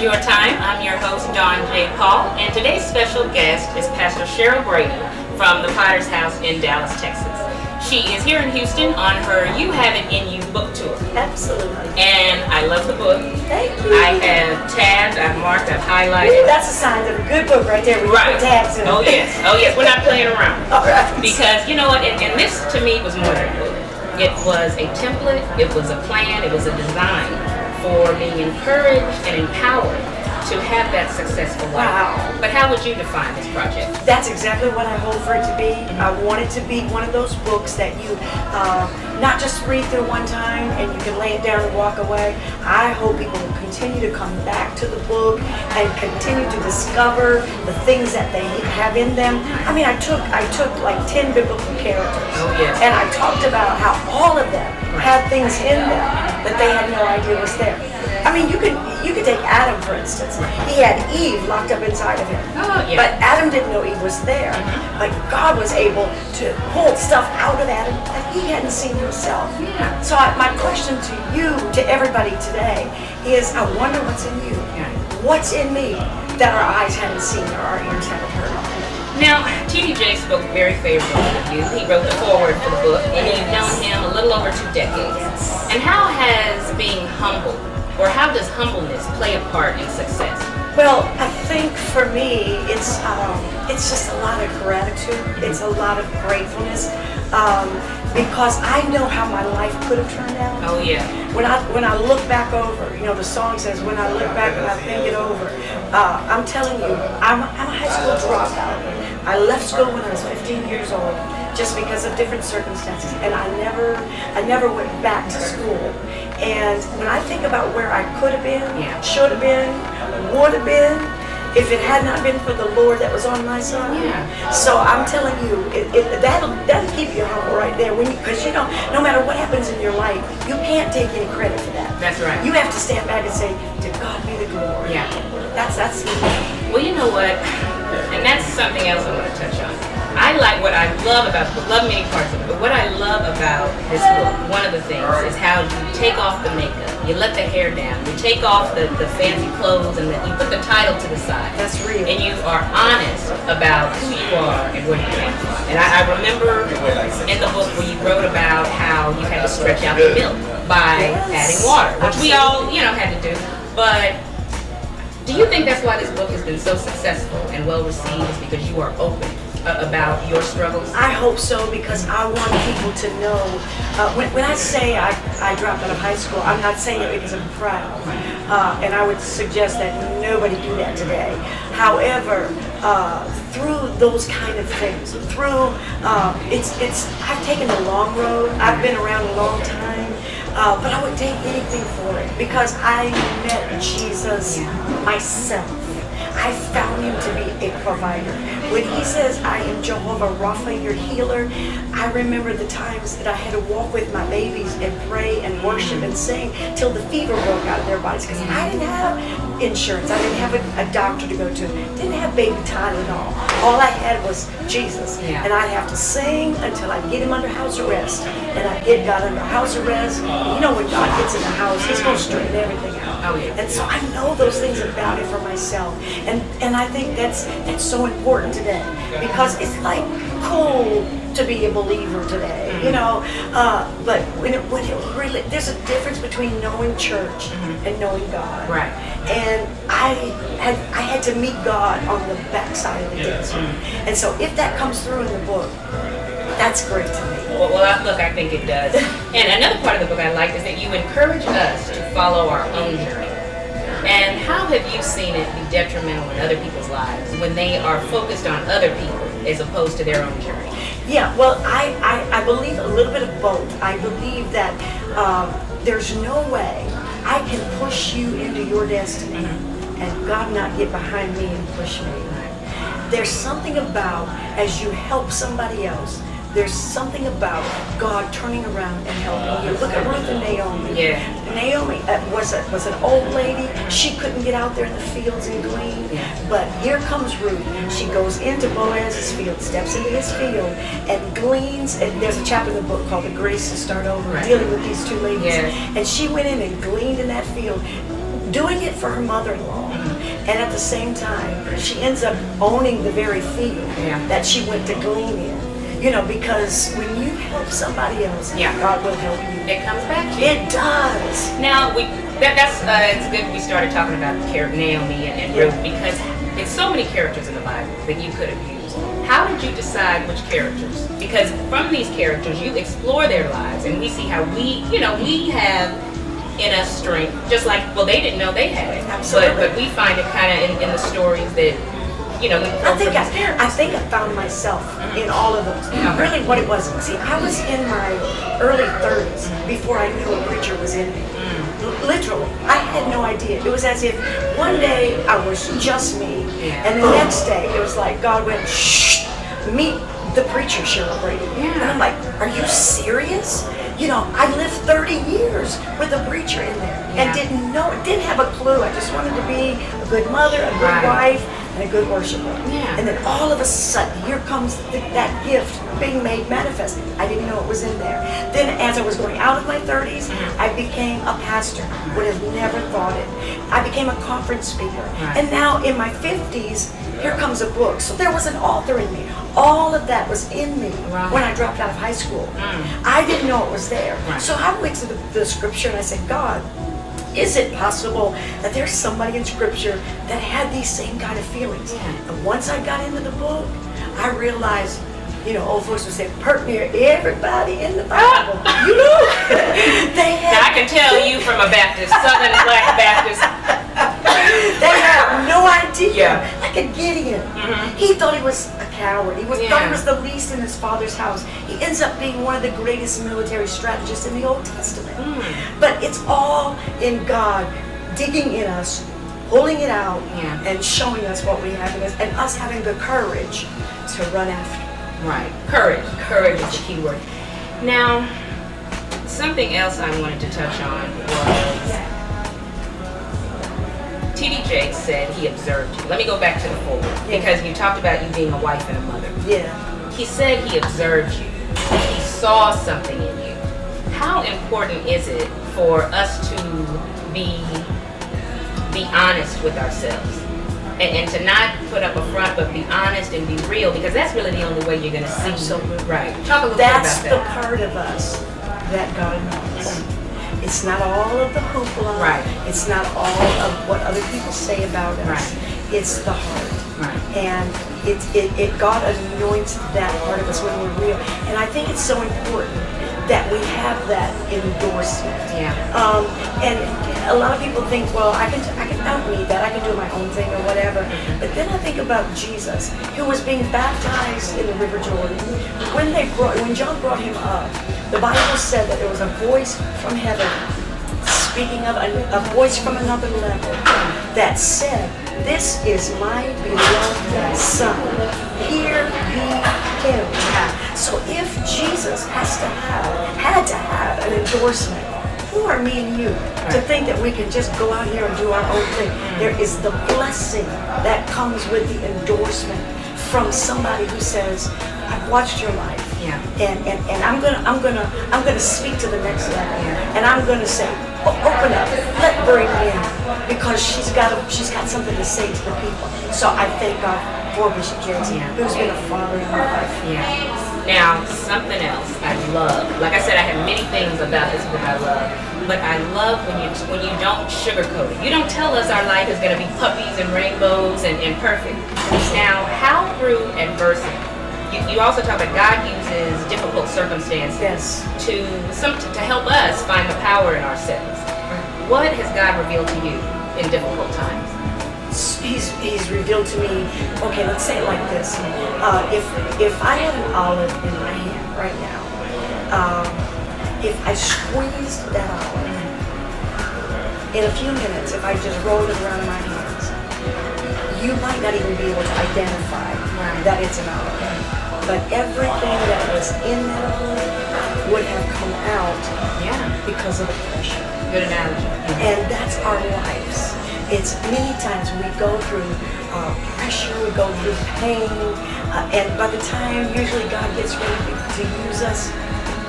Your Time. I'm your host, Dawn J. Paul, and today's special guest is Pastor Sheryl Brady from the Potter's House in Dallas, Texas. She is here in Houston on her You Have It In You book tour. Absolutely. And I love the book. Thank you. I have tabbed, I've marked, I've highlighted. Ooh, that's a sign of a good book right there. We put tabs in. Oh yes, we're not playing around. All right. Because you know what, and this to me was more than a book. It was a template, it was a plan, it was a design for being encouraged and empowered to have that successful life. Wow. But how would you define this project? That's exactly what I hope for it to be. I want it to be one of those books that you not just read through one time and you can lay it down and walk away. I hope people will continue to come back to the book and continue to discover the things that they have in them. I mean, I took like 10 biblical characters. Oh, yes. And I talked about how all of them had things in them that they had no idea was there. I mean, you could take Adam, for instance. He had Eve locked up inside of him. Oh, yeah. But Adam didn't know Eve was there. But God was able to pull stuff out of Adam that he hadn't seen himself. Yeah. So my question to you, to everybody today, is I wonder what's in you. Yeah. What's in me that our eyes haven't seen or our ears haven't heard of? Now, TDJ spoke very favorably of you. He wrote the foreword for the book, and you've known him a little over 2 decades. Yes. And how has being humble, or how does humbleness play a part in success? Well, I think for me, it's just a lot of gratitude. It's a lot of gratefulness because I know how my life could have turned out. Oh yeah. When I look back over, you know, the song says, when I look back and I think it over. I'm telling you, I'm a high school dropout. I left school when I was 15 years old, just because of different circumstances, and I never went back to school. And when I think about where I could have been, should have been, would have been, if it had not been for the Lord that was on my side. Yeah. So I'm telling you, that'll keep you humble right there. Because you know, no matter what happens in your life, you can't take any credit for that. That's right. You have to stand back and say, to God be the glory. Yeah. That's me. Well, you know what? And that's something else I want to touch on. I like what I love about the book, love many parts of it, but what I love about this book, one of the things, is how you take off the makeup, you let the hair down, you take off the fancy clothes, and you put the title to the side. That's real. And you are honest about who you are and where you came from. And I remember in the book where you wrote about how you had to stretch out the milk by adding water, which we all, had to do. But do you think that's why this book has been so successful and well received, is because you are open about your struggles? I hope so, because I want people to know. When I say I dropped out of high school, I'm not saying it because I'm proud. And I would suggest that nobody do that today. However, through those kind of things, I've taken the long road. I've been around a long time. But I would take anything for it, because I met Jesus myself. I found him to be a provider. When he says, I am Jehovah Rapha, your healer, I remember the times that I had to walk with my babies and pray and worship and sing till the fever broke out of their bodies, because I didn't have insurance. I didn't have a doctor to go to. Didn't have baby Tylenol. All I had was Jesus. And I'd have to sing until I get him under house arrest. And I get God under house arrest. You know, when God gets in the house, he's going to straighten everything out. Oh, yeah. And so I know those things about it for myself. And I think that's so important today, because it's like cool to be a believer today, but when it really, there's a difference between knowing church and knowing God. Right. And I had to meet God on the backside of the desert. And so if that comes through in the book, that's great to me. Well, look, I think it does. And another part of the book I like is that you encourage us to follow our own journey. And how have you seen it be detrimental in other people's lives when they are focused on other people as opposed to their own journey? Yeah, well, I believe a little bit of both. I believe that there's no way I can push you into your destiny and God not get behind me and push me. There's something about, as you help somebody else, there's something about God turning around and helping you. Look at Ruth and Naomi. Yeah. Naomi was an old lady. She couldn't get out there in the fields and glean. Yeah. But here comes Ruth. She goes into Boaz's field, steps into his field, and gleans. And there's a chapter in the book called The Grace to Start Over, Right. dealing with these two ladies. Yeah. And she went in and gleaned in that field, doing it for her mother-in-law. And at the same time, she ends up owning the very field that she went to glean in. You know, because when you help somebody else, God will help you. It comes back to you. It does. Now, that's it's good we started talking about Naomi and Ruth, because it's so many characters in the Bible that you could have used. How did you decide which characters? Because from these characters, you explore their lives, and we see how we have in us strength, just like, well, they didn't know they had it. Absolutely. But we find it kind of in the stories that, we pull from these characters. I think I found myself in all of those. Really what it was, see, I was in my early 30s before I knew a preacher was in me. Literally, I had no idea. It was as if one day I was just me, and the next day it was like God went, shh, meet the preacher, Sheryl Brady. And I'm like, are you serious? You know, I lived 30 years with a preacher in there and didn't have a clue. I just wanted to be a good mother, a good wife, and a good worshiper. Yeah. And then all of a sudden, here comes that gift being made manifest. I didn't know it was in there. Then as I was going out of my 30s, I became a pastor. Would have never thought it. I became a conference speaker. And now in my 50s, here comes a book. So there was an author in me. All of that was in me when I dropped out of high school. I didn't know it was there. So I went to the scripture and I said, God, is it possible that there's somebody in scripture that had these same kind of feelings? And once I got into the book, I realized, old folks would say, pert near everybody in the Bible. They had. Now, I can tell you from a Baptist, Southern Black Baptist. They had no idea. Like a Gideon. He thought he was a coward. He thought he was the least in his father's house. He ends up being one of the greatest military strategists in the Old Testament. But it's all in God digging in us, pulling it out, and showing us what we have in us, and us having the courage to run after. Right. Courage. Courage is the key word. Now, something else I wanted to touch on was T.D. Jakes said he observed you. Let me go back to the forward, because you talked about you being a wife and a mother. He said he observed you. He saw something in you. How important is it for us to be honest with ourselves? And to not put up a front, but be honest and be real, because that's really the only way you're going to see. Absolutely. Right. Talk a little bit about that. That's the part of us that God knows. It's not all of the hoopla. Right. It's not all of what other people say about us. Right. It's the heart. Right. And it God anoints that part of us when we're real. And I think it's so important that we have that endorsement. And a lot of people think, well, I don't need that. I can do my own thing or whatever. But then I think about Jesus, who was being baptized in the River Jordan. When John brought him up, the Bible said that there was a voice from heaven, speaking of a voice from another level, that said, "This is my beloved Son. Hear ye him." So if Jesus had to have an endorsement, who are me and you to think that we can just go out here and do our own thing? There is the blessing that comes with the endorsement from somebody who says, "I've watched your life, and I'm gonna speak to the next level, and I'm gonna say, open up, let Brady in, because she's got something to say to the people." So I thank God for Bishop Jackson, who's been a father in my life. Now, something else I love. Like I said, I have many things about this book I love, but I love when you don't sugarcoat it. You don't tell us our life is going to be puppies and rainbows and perfect. Now, how through adversity? You also talk about God uses difficult circumstances to help us find the power in ourselves. What has God revealed to you in difficult times? He's revealed to me, okay, let's say it like this. If I had an olive in my hand right now, if I squeezed that olive, in a few minutes, if I just rolled it around in my hands, you might not even be able to identify that it's an olive. but everything that was in that book would have come out because of the pressure. Good analogy. And that's our lives. It's many times we go through pressure, we go through pain, and by the time usually God gets ready to use us,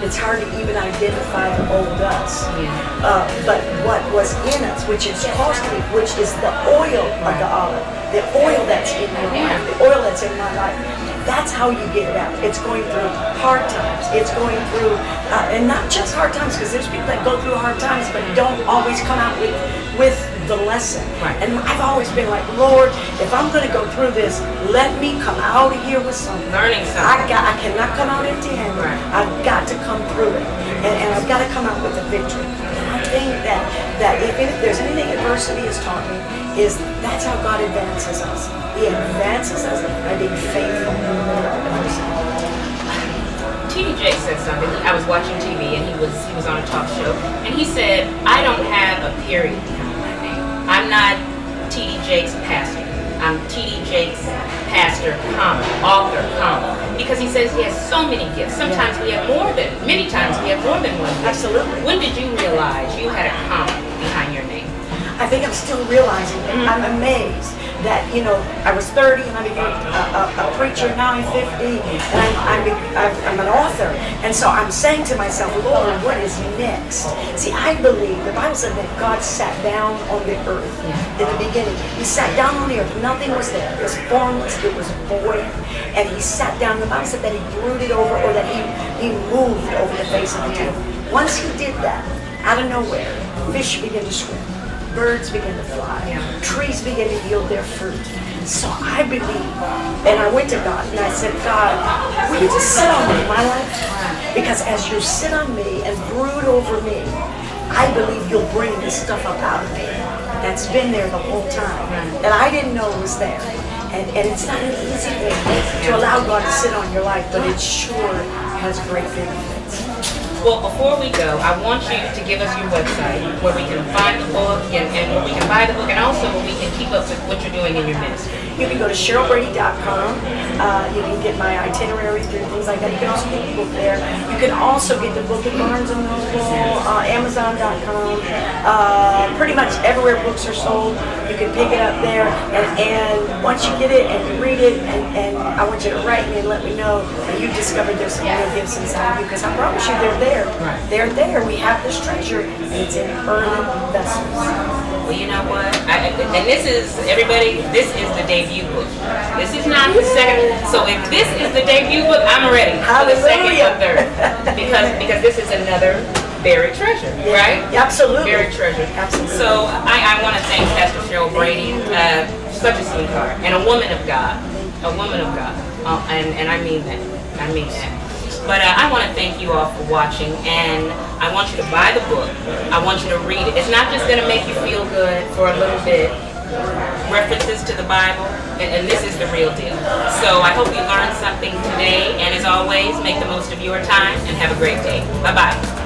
it's hard to even identify the old us. But what was in us, which is costly, which is the oil of the olive, the oil that's in your life, the oil that's in my life, that's how you get it out. It's going through hard times. It's going through, and not just hard times, because there's people that go through hard times but don't always come out with the lesson. And I've always been like, Lord, if I'm going to go through this, let me come out of here with something. Learning something. I cannot come out empty-handed. I've got to come through it, and I've got to come out with a victory. And I think that if there's anything adversity has taught me, is that's how God advances us. He advances us by being faithful in the middle of adversity. T.D. Jakes said something. I was watching TV and he was on a talk show, and he said, "I don't have a period behind my name. I'm not T.D. Jakes pastor. I'm T.D. Jakes pastor, author, because he says he has so many gifts. Sometimes many times we have more than one gift. Absolutely. When did you realize you had a comma behind your name?" I think I'm still realizing it. I'm amazed that, I was 30 and I became a preacher. Now I'm 50 and I'm an author. And so I'm saying to myself, Lord, what is next? See, I believe the Bible said that God sat down on the earth in the beginning. He sat down on the earth. Nothing was there. It was formless. It was void. And he sat down. The Bible said that he brooded over, or that he moved over the face of the deep. Once he did that, out of nowhere, fish began to swim. Birds begin to fly. Trees begin to yield their fruit. So I believe, and I went to God and I said, God, will you just sit on me in my life? Because as you sit on me and brood over me, I believe you'll bring this stuff up out of me that's been there the whole time that I didn't know was there. And it's not an easy thing to allow God to sit on your life, but it sure has great benefits. Well, before we go, I want you to give us your website where we can find the book and where we can buy the book, and also where we can keep up with what you're doing in your ministry. You can go to SherylBrady.com. You can get my itinerary through things like that. You can also get the book there. You can also get the book at Barnes & Noble, Amazon.com. Pretty much everywhere books are sold, you can pick it up there. And once you get it and you read it, and I want you to write me and let me know that you discovered there's some real gifts inside you, because I promise you they're there. They're there. We have this treasure, and it's in earthen vessels. Well, you know what? And this is, everybody, this is the debut book. This is not the second. So if this is the debut book, I'm ready for the second or third. Because this is another buried treasure, right? Absolutely. Buried treasure. Absolutely. So I want to thank Pastor Sheryl Brady, such a sweetheart, and a woman of God. A woman of God. And I mean that. I mean that. But I want to thank you all for watching, and I want you to buy the book. I want you to read it. It's not just going to make you feel good for a little bit. References to the Bible, and this is the real deal. So I hope you learned something today, and as always, make the most of your time and have a great day. Bye-bye.